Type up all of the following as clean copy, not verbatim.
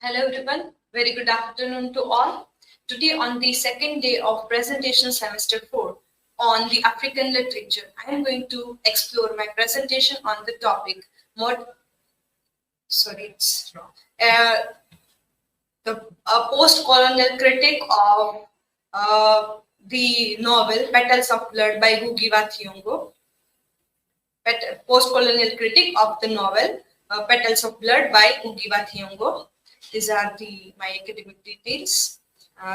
Hello everyone, very good afternoon to all. Today on the second day of presentation semester 4 on the African literature, I am going to explore my presentation on the topic, it's wrong, the post-colonial critic of the novel Petals of Blood by Ngugi Thiong'O. Post-colonial critic of the novel Petals of Blood by Ngugi Thiong'O. These are my academic details.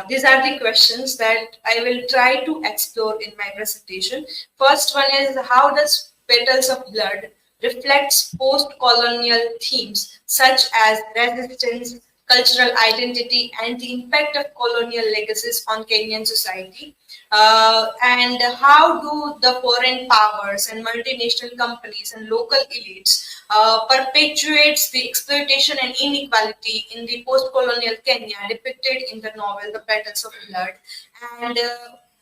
These are the questions that I will try to explore in my presentation. First one is, how does Petals of Blood reflects post-colonial themes such as resistance, cultural identity, and the impact of colonial legacies on Kenyan society? And how do the foreign powers and multinational companies and local elites perpetuates the exploitation and inequality in the post-colonial Kenya depicted in the novel The Petals of Blood? And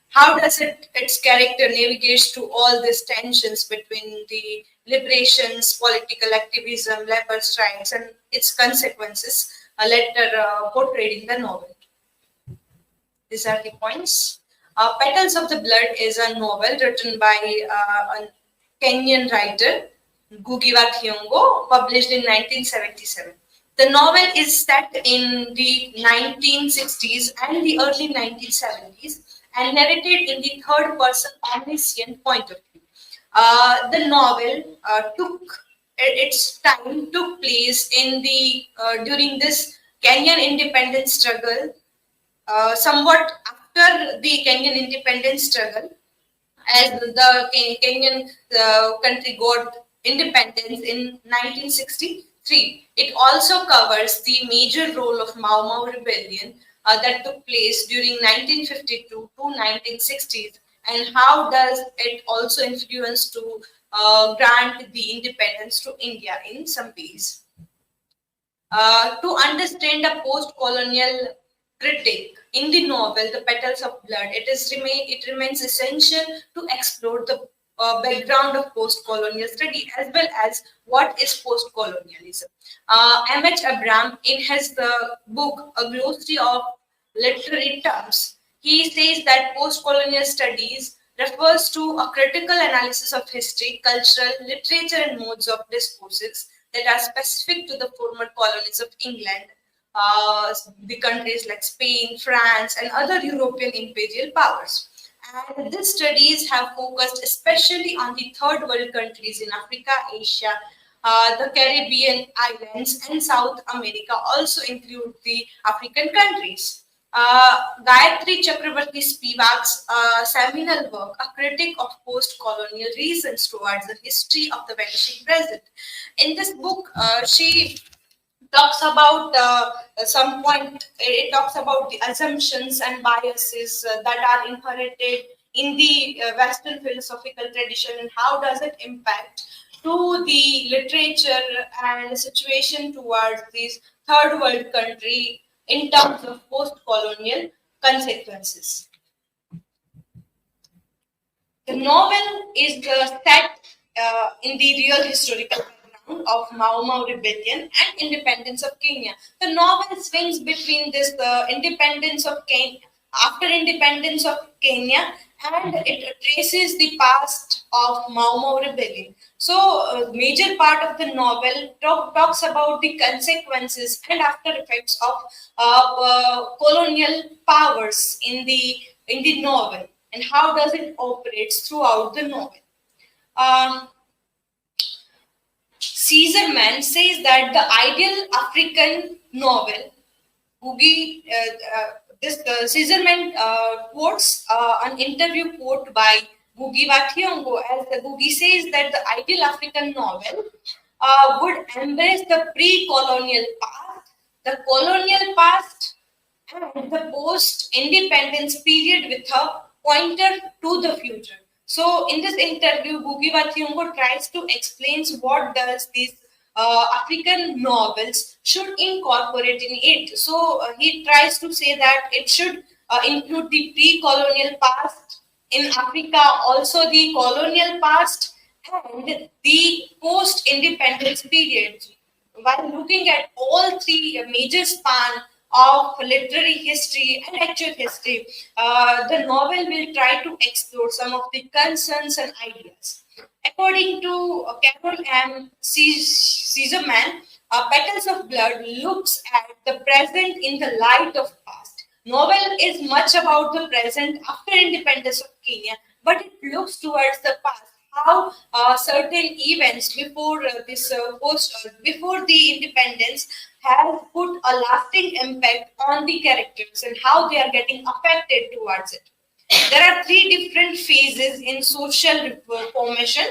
how does its character navigates through all these tensions between the liberations, political activism, labor strikes, and its consequences later portrayed in the novel? These are the points. Petals of the Blood is a novel written by a Kenyan writer, Ngugi Thiong'O, published in 1977. The novel is set in the 1960s and the early 1970s and narrated in the third person omniscient point of view. The novel took place in the during this Kenyan independence struggle, somewhat after the Kenyan independence struggle, as the Kenyan country got independence in 1963. It also covers the major role of Mau Mau rebellion that took place during 1952 to 1960s, and how does it also influence to grant the independence to India in some ways. To understand a post-colonial critic in the novel The Petals of Blood, it remains essential to explore the background of post-colonial study as well as what is post-colonialism. M.H. Abram, in his book A Glossary of Literary Terms, he says that post-colonial studies refers to a critical analysis of history, cultural, literature, and modes of discourses that are specific to the former colonies of England, the countries like Spain, France, and other European imperial powers. And these studies have focused especially on the third world countries in Africa, Asia, the Caribbean islands, and South America also include the African countries. Gayatri Chakravarti Spivak's seminal work, A Critic of Post-Colonial Reasons Towards the History of the Vanishing Present. In this book, she talks about some point, it talks about the assumptions and biases that are inherited in the Western philosophical tradition, and how does it impact to the literature and situation towards this third world country in terms of post-colonial consequences. The novel is set in the real historical background of Mau Mau rebellion and independence of Kenya. The novel swings between this independence of Kenya, after independence of Kenya, and it traces the past of Mau Mau rebellion. So, a major part of the novel talks about the consequences and after effects of colonial powers in the novel, and how does it operates throughout the novel. Caesarman says that the ideal African novel, Ngugi, Caesarman quotes an interview quote by Ngugi Thiong'O, as the Ngugi says that the ideal African novel would embrace the pre-colonial past, the colonial past, and the post-independence period with a pointer to the future. So, in this interview, Ngugi Thiong'O tries to explain what does these African novels should incorporate in it. So, he tries to say that it should include the pre-colonial past in Africa, also the colonial past, and the post-independence period. while looking at all three major span of literary history and actual history, the novel will try to explore some of the concerns and ideas. According to Carol M. Caesarman, Petals of Blood looks at the present in the light of past. Novel is much about the present after independence of Kenya, but it looks towards the past. How certain events before before the independence have put a lasting impact on the characters and how they are getting affected towards it. There are three different phases in social formation: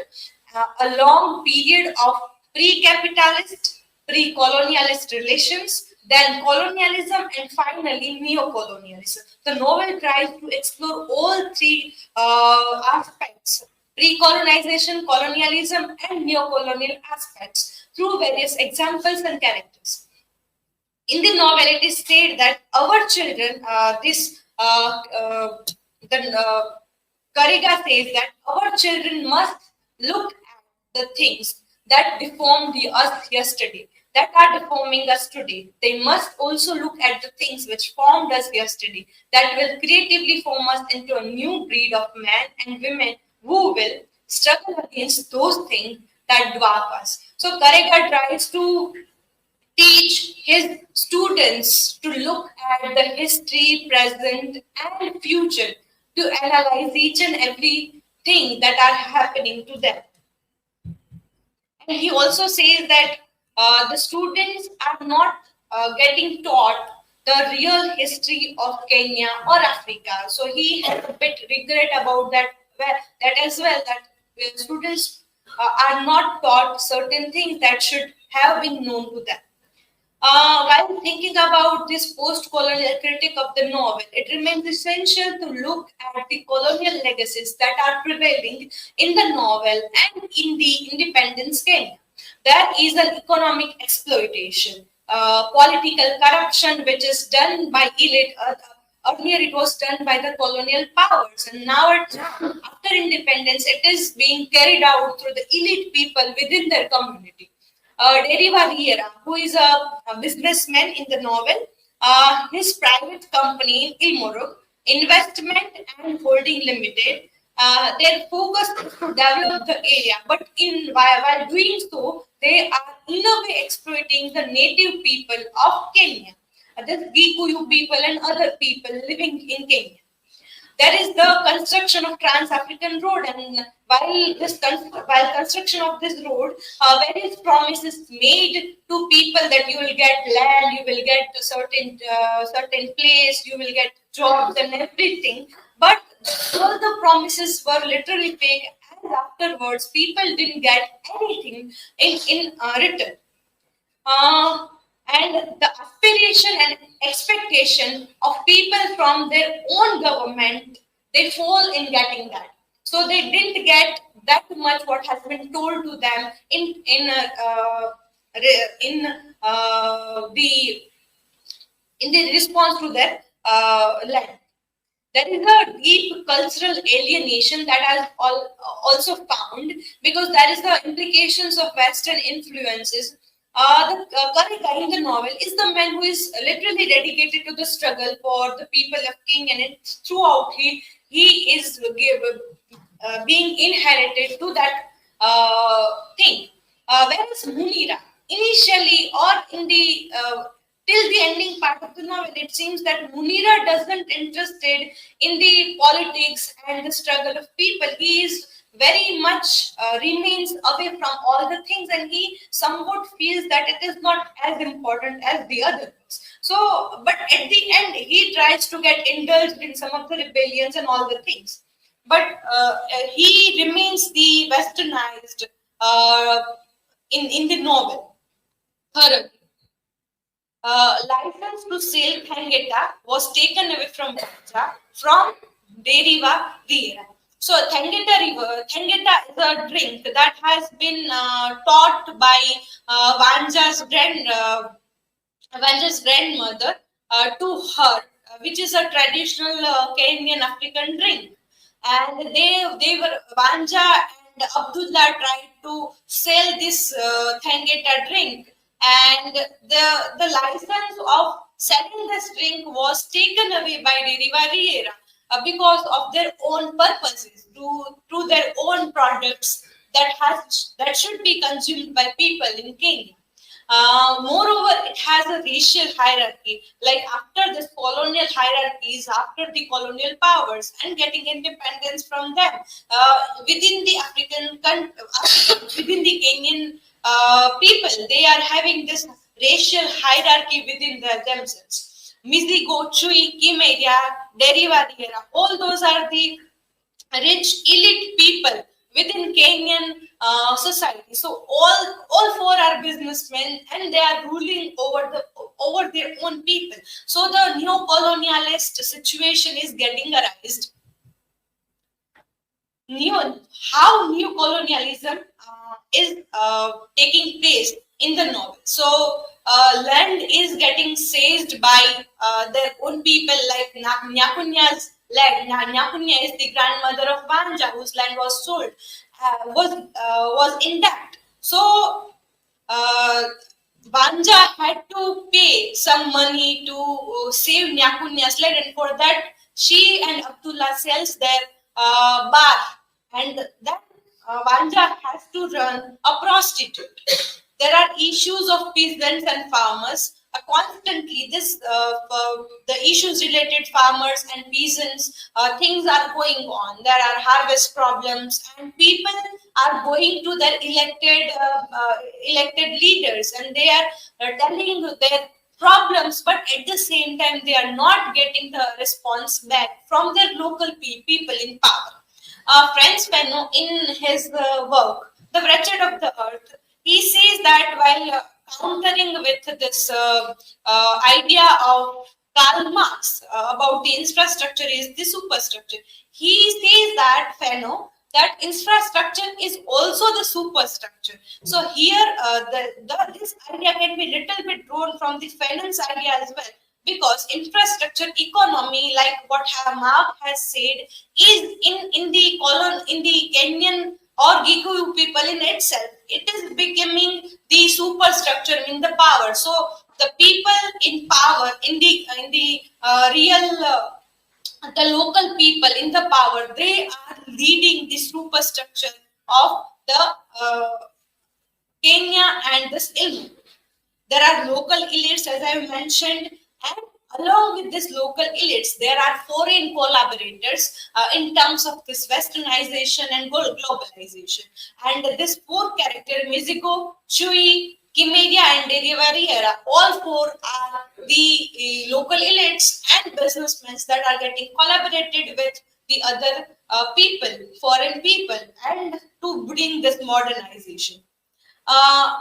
a long period of pre-capitalist, pre-colonialist relations, then colonialism, and finally neo-colonialism. The novel tries to explore all three aspects: pre-colonization, colonialism, and neo-colonial aspects through various examples and characters. In the novel, it is stated that our children, the Kariga says that our children must look at the things that deformed us yesterday, that are deforming us today. They must also look at the things which formed us yesterday, that will creatively form us into a new breed of men and women who will struggle against those things that dwarf us. So Karega tries to teach his students to look at the history, present, and future to analyze each and every thing that are happening to them. And he also says that the students are not getting taught the real history of Kenya or Africa. So he has a bit regret about that, that as well, that students are not taught certain things that should have been known to them. While thinking about this post-colonial critique of the novel, it remains essential to look at the colonial legacies that are prevailing in the novel and in the independence Kenya. There is an economic exploitation, political corruption, which is done by elite. Earlier, it was done by the colonial powers, and now, after independence, it is being carried out through the elite people within their community. Deriva Riera, who is a businessman in the novel, his private company, Ilmorog, Investment and Holding Limited, their focus is to develop the area, but while doing so, they are in a way exploiting the native people of Kenya, the Gikuyu people and other people living in Kenya. There is the construction of Trans-African Road, and while construction of this road, various promises made to people that you will get land, you will get a certain place, you will get jobs and everything. But all the promises were literally fake, and afterwards, people didn't get anything in return. And the aspiration and expectation of people from their own government, they fall in getting that. So they didn't get that much what has been told to them the in the response to their land. There is a deep cultural alienation that has also found, because there is the implications of Western influences. The current guy in the novel is the man who is literally dedicated to the struggle for the people of King, and throughout he is being inherited to that thing. Whereas Munira, initially or in the till the ending part of the novel, it seems that Munira doesn't interested in the politics and the struggle of people. He is very much remains away from all the things, and he somewhat feels that it is not as important as the others. So, but at the end, he tries to get indulged in some of the rebellions and all the things. But he remains the westernized in the novel thoroughly. License to sail Thangeta was taken away from Vanja from Deriva Riera. So Thangeta is a drink that has been taught by Vanja's grandmother to her, which is a traditional Kenyan African drink. And they were Vanja and Abdullah tried to sell this Thangeta drink, and the license of selling this drink was taken away by Riviera because of their own purposes, to their own products that should be consumed by people in Kenya. Moreover, it has a racial hierarchy. Like after this colonial hierarchies, after the colonial powers and getting independence from them, within the within the Kenyan people, they are having this racial hierarchy within themselves. Mizigo, Chui, Kimeria, Derivariera, all those are the rich elite people within Kenyan society. So all four are businessmen, and they are ruling over their own people. So the neo-colonialist situation is getting arised. How neo-colonialism is taking place in the novel. So land is getting seized by their own people, like Nyakunya's land. Nyakunya is the grandmother of Vanja, whose land was sold, was intact. So Vanja had to pay some money to save Nyakunya's land, and for that she and Abdullah sells their bar, and then Vanja has to run a prostitute. There are issues of peasants and farmers. Constantly, the issues related farmers and peasants, things are going on. There are harvest problems, and people are going to their elected leaders, and they are telling their problems, but at the same time they are not getting the response back from their local people in power. Franz Fanon, in his work, The Wretched of the Earth, he says that while countering with this idea of Karl Marx about the infrastructure is the superstructure, he says that Fanon, that infrastructure is also the superstructure. So here, this idea can be little bit drawn from the Fanon's idea as well, because infrastructure economy, like what Mark has said, is in the Kenyan or Gikuyu people in itself. It is becoming the superstructure in the power. So the people in power, in the real the local people in the power, they are leading the superstructure of the Kenya and this elite. There are local elites, as I mentioned, and along with this local elites, there are foreign collaborators in terms of this westernization and globalization. And this four character, Mizigo, Chui, Kimedia, and Derivariera, all four are the local elites and businessmen that are getting collaborated with the other people, foreign people, and to bring this modernization. Uh,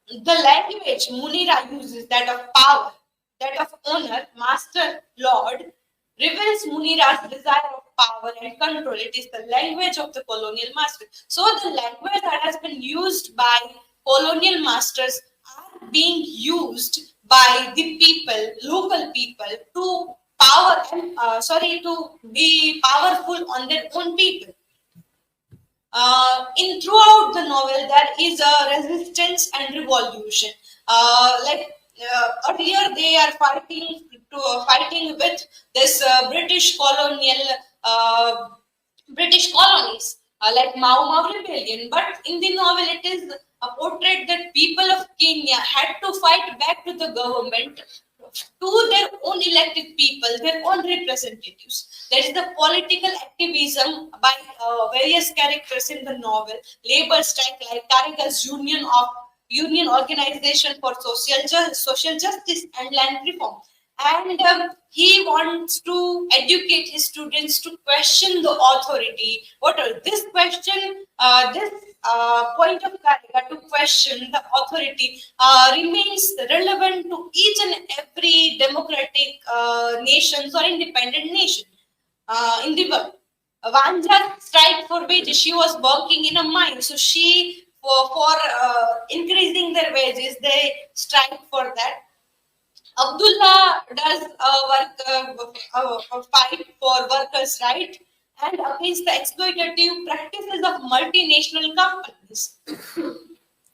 the language Munira uses, that of power, that of owner, master, lord, reveals Munira's desire of power and control. It is the language of the colonial master. So the language that has been used by colonial masters are being used by the people, local people, to power and to be powerful on their own people. In throughout the novel, there is a resistance and revolution. Earlier, they are fighting with this British colonies, like Mau Mau rebellion. But in the novel, it is portrayed that people of Kenya had to fight back to the government, to their own elected people, their own representatives. There is the political activism by various characters in the novel. Labor strike, like Kariga's Union Organization for Social Justice and Land Reform. And he wants to educate his students to question the authority. This question, this point of Kariga to question the authority remains relevant to each and every democratic nations or independent nation in the world. Vanja strike for wages. She was working in a mine, so she for increasing their wages, they strike for that. Abdullah does a fight for workers' right and against the exploitative practices of multinational companies.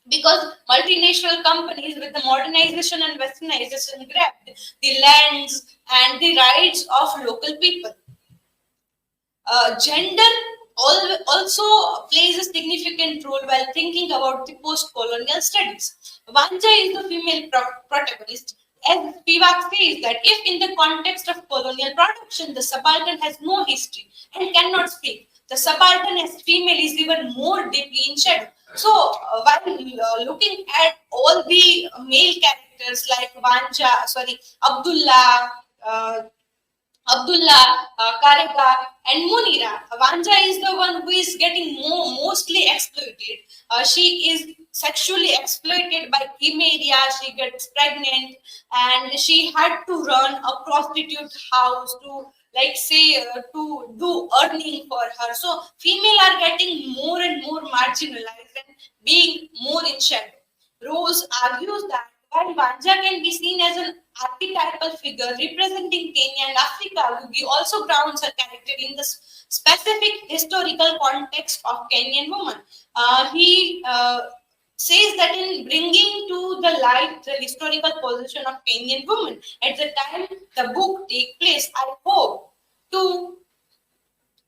because multinational companies with the modernization and westernization grabbed the lands and the rights of local people. Gender also plays a significant role while thinking about the post-colonial studies. Vanja is the female protagonist. As Spivak says that if in the context of colonial production, the subaltern has no history and cannot speak, the subaltern as female is even more deeply in shadow. So, while looking at all the male characters like Abdullah, Karega, and Munira. Vanja is the one who is getting mostly exploited. She is sexually exploited by Kimeria. She gets pregnant, and she had to run a prostitute house to, like, say, to do earning for her. So female are getting more and more marginalized and being more in shadow. Rose argues that while Vanja can be seen as an archetypal figure representing Kenya and Africa, Ngugi also grounds her character in the specific historical context of Kenyan woman. He says that in bringing to the light the historical position of Kenyan women at the time the book take place, I hope to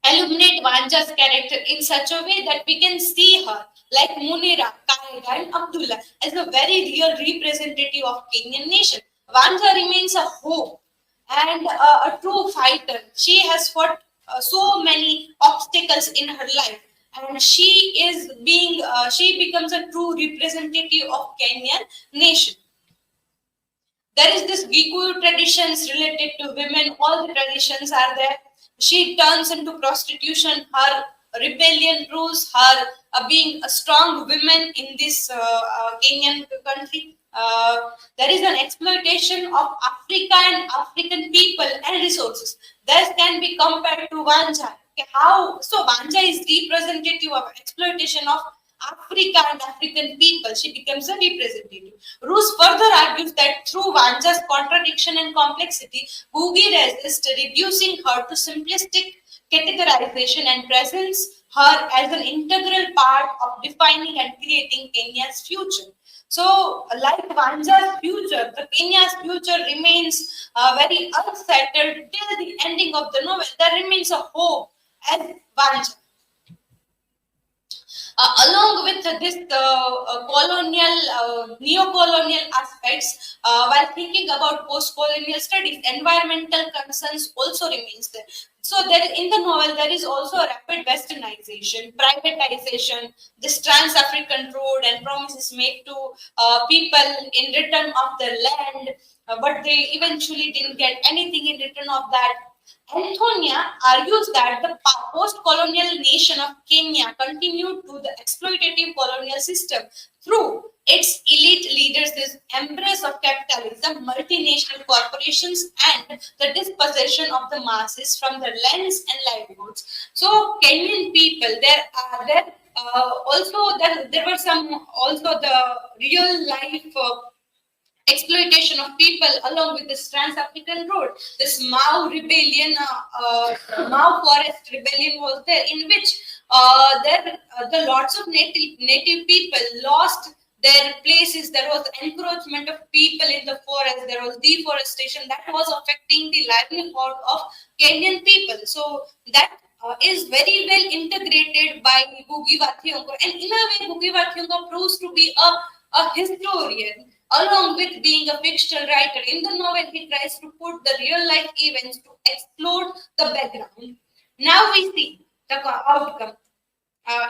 illuminate Vanja's character in such a way that we can see her, like Munira, Karega, and Abdullah, as a very real representative of Kenyan nation. Vanja remains a hope and a true fighter. She has fought so many obstacles in her life, and she becomes a true representative of Kenyan nation. There is this Gikuyu traditions related to women. All the traditions are there. She turns into prostitution. Her rebellion proves her being a strong woman in this Kenyan country. There is an exploitation of Africa and African people and resources. This can be compared to Vanja. Okay, how? So Vanja is representative of exploitation of Africa and African people. She becomes a representative. Roos further argues that through Vanja's contradiction and complexity, Ngugi resists reducing her to simplistic categorization and presents her as an integral part of defining and creating Kenya's future. So, like Vanja's future, the Kenya's future remains very unsettled till the ending of the novel. There remains a hope as Vanja. Along with this colonial, neo-colonial aspects, while thinking about post-colonial studies, environmental concerns also remains there. So there, in the novel, there is also a rapid westernization, privatization, this trans-African road and promises made to people in return of their land, but they eventually didn't get anything in return of that. Antonia argues that the post-colonial nation of Kenya continued to the exploitative colonial system through its elite leaders' embrace of capitalism, multinational corporations, and the dispossession of the masses from their lands and livelihoods. So, Kenyan people, there were some also the real life. Exploitation of people along with this trans-African road. This Mao forest rebellion was there, in which the lots of native people lost their places. There was encroachment of people in the forest. There was deforestation that was affecting the livelihood of Kenyan people. So that is very well integrated by Ngugi wa Thiong'o, and in a way, Ngugi wa Thiong'o proves to be a historian along with being a fictional writer. In the novel, he tries to put the real life events to explore the background. Now we see the outcome.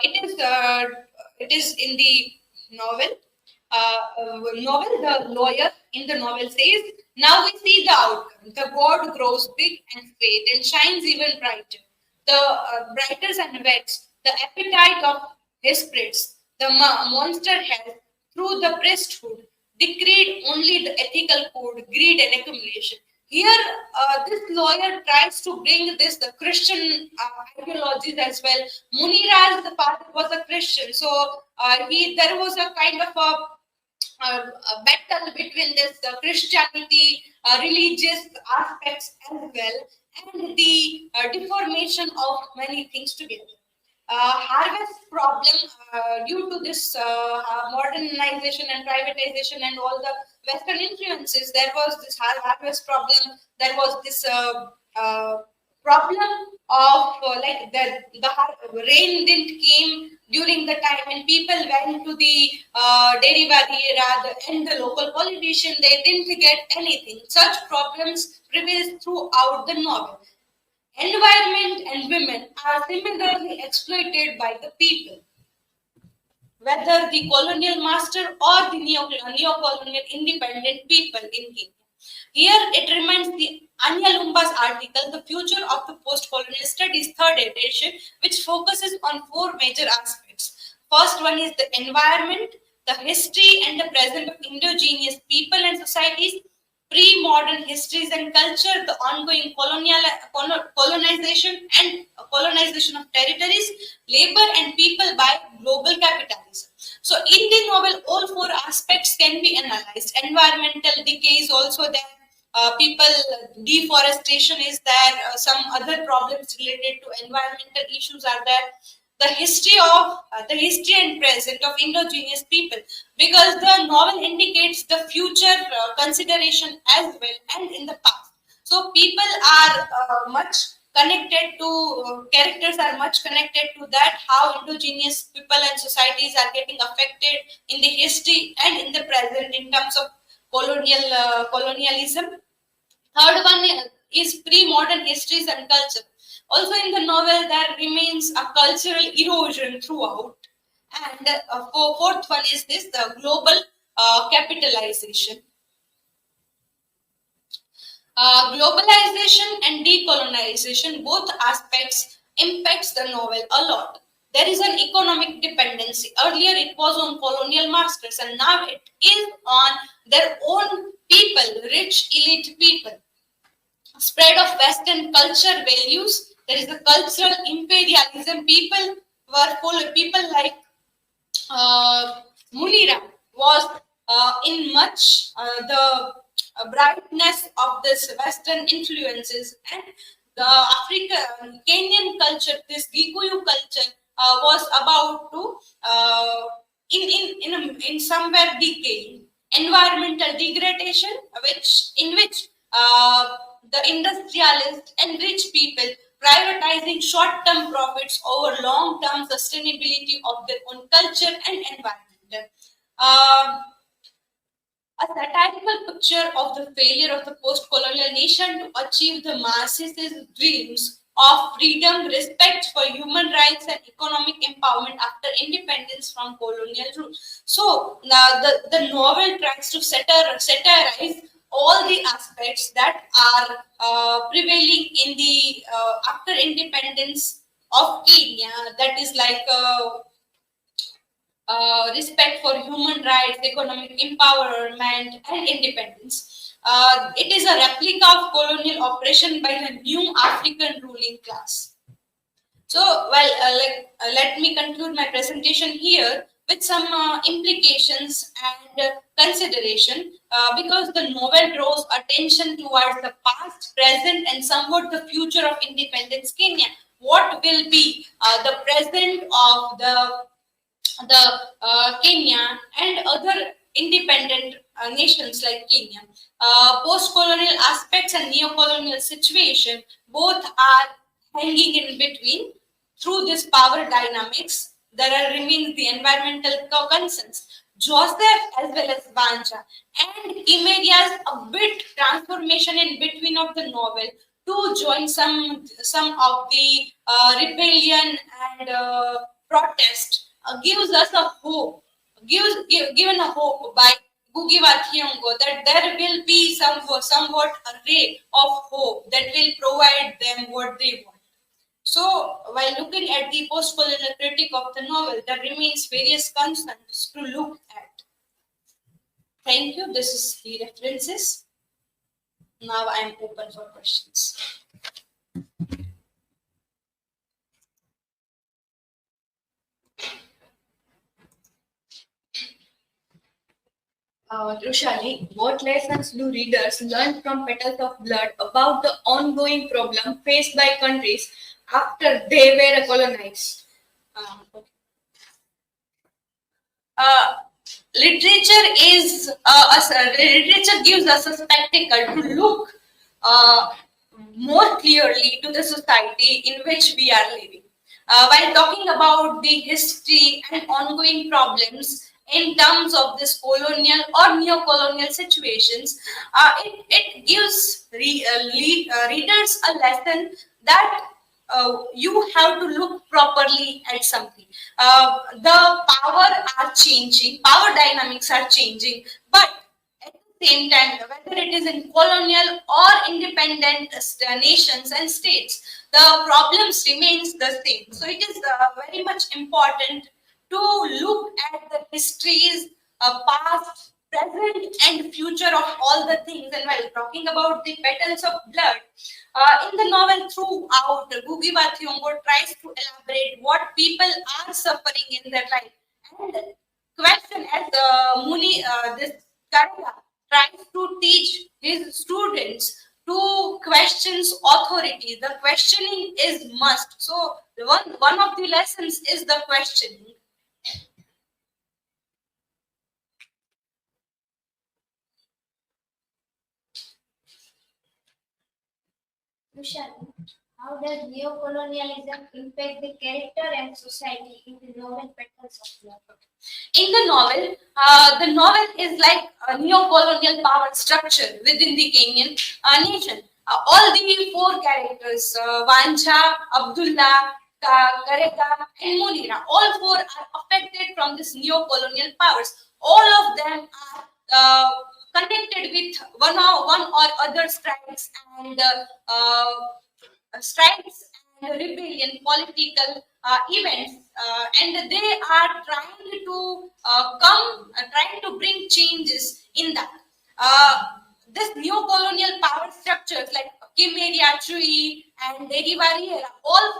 It is in the novel. The lawyer in the novel says, now we see the outcome. The god grows big and fade and shines even brighter. The brighter and wets, the appetite of his spirits, the monster has, through the priesthood, decreed only the ethical code, greed and accumulation. Here, this lawyer tries to bring this the Christian ideologies as well. Munira's the father was a Christian, so there was a kind of a battle between this Christianity, religious aspects as well, and the deformation of many things together. harvest problem due to this modernization and privatization and all the Western influences. There was this harvest problem. There was this problem of like rain didn't came during the time when people went to the dairy and the local politician. They didn't get anything. Such problems prevail throughout the novel. Environment and women are similarly exploited by the people, whether the colonial master or the neo-colonial independent people in Kenya. Here it reminds the Anya Lumba's article, The Future of the Post-Colonial Studies, third edition, which focuses on four major aspects. First one is the environment, the history and the present of indigenous people and societies, pre-modern histories and culture, the ongoing colonization and colonization of territories, labor and people by global capitalism. So in the novel, all four aspects can be analyzed. Environmental decay is also there. People deforestation is there. Some other problems related to environmental issues are there. The history and present of indigenous people, because the novel indicates the future consideration as well and in the past. So people are much connected to characters are much connected to that, how indigenous people and societies are getting affected in the history and in the present in terms of colonialism. Third one is pre-modern histories and culture. Also in the novel, there remains a cultural erosion throughout. And fourth one is this, the global capitalization. Globalization and decolonization, both aspects impacts the novel a lot. There is an economic dependency. Earlier it was on colonial masters and now it is on their own people, rich elite people. Spread of Western culture values. There is a cultural imperialism. People were full. People like Munira was in much the brightness of this Western influences, and the African Kenyan culture, this Gikuyu culture, was about to in somewhere decaying. Environmental degradation, which the industrialists and rich people privatizing short-term profits over long-term sustainability of their own culture and environment. Um, a satirical picture of the failure of the post-colonial nation to achieve the masses' dreams of freedom, respect for human rights, and economic empowerment after independence from colonial rule. So now the novel tries to satirize all the aspects that are prevailing in the after independence of Kenya. That is like respect for human rights, economic empowerment, and independence. It is a replica of colonial oppression by the new African ruling class. So, well, let me conclude my presentation here with some implications and consideration, because the novel draws attention towards the past, present, and somewhat the future of independence Kenya. What will be the present of the Kenya and other independent nations like Kenya. Post-colonial aspects and neo-colonial situation both are hanging in between through this power dynamics. Remains the environmental concerns. Joseph as well as Banja and Kimeria's a bit transformation in between of the novel to join some of the rebellion and protest gives us a hope, given a hope by Ngugi Thiong'O that there will be somewhat a ray of hope that will provide them what they want. So, while looking at the post-colonial critique of the novel, there remains various concerns to look at. Thank you. This is the references. Now I am open for questions. Rushali, what lessons do readers learn from Petals of Blood about the ongoing problem faced by countries after they were colonized? Okay. uh, literature is literature gives us a spectacle to look uh, more clearly to the society in which we are living. While talking about the history and ongoing problems in terms of this colonial or neo-colonial situations, it gives readers a lesson that you have to look properly at something. The power dynamics are changing, but at the same time, whether it is in colonial or independent nations and states, the problems remains the same. So it is very much important to look at the histories, past, present, and future of all the things. And while talking about the petals of blood, in the novel throughout, Ngugi Thiong'O tries to elaborate what people are suffering in their life and question as this Karya tries to teach his students to questions authority. The questioning is must. So one of the lessons is the questioning. Vishal, how does neocolonialism impact the character and society in the novel Petals of Love? In the novel is like a neo-colonial power structure within the Kenyan nation. All the four characters, Vancha, Abdullah, Karega, and Munira, all four are affected from this neo-colonial powers. All of them are connected with one or other strikes and strikes and rebellion, political events, and they are trying to bring changes in that. This neo-colonial power structures like Kimeria Chui and Derivari, all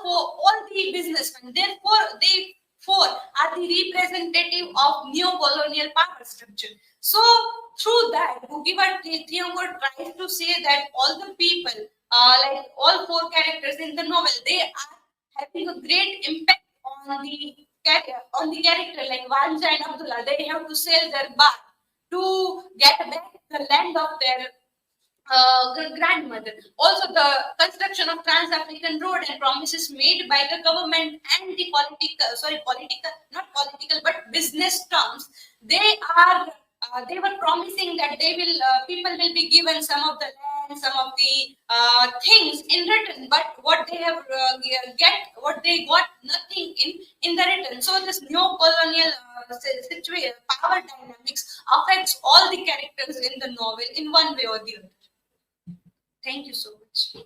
the businessmen, therefore they four are the representative of neo-colonial power structure. So through that, Bhugivat Thiong'O tries to say that all the people, like all four characters in the novel, they are having a great impact on the character like Vanja and Abdullah. They have to sell their bar to get back the land of their grandmother. Also, the construction of Trans-African Road and promises made by the government and the not political, but business terms. They were promising that people will be given some of the land, some of the things in return, but what they got nothing in the return. So this neo-colonial situation, power dynamics affects all the characters in the novel in one way or the other. Thank you so much.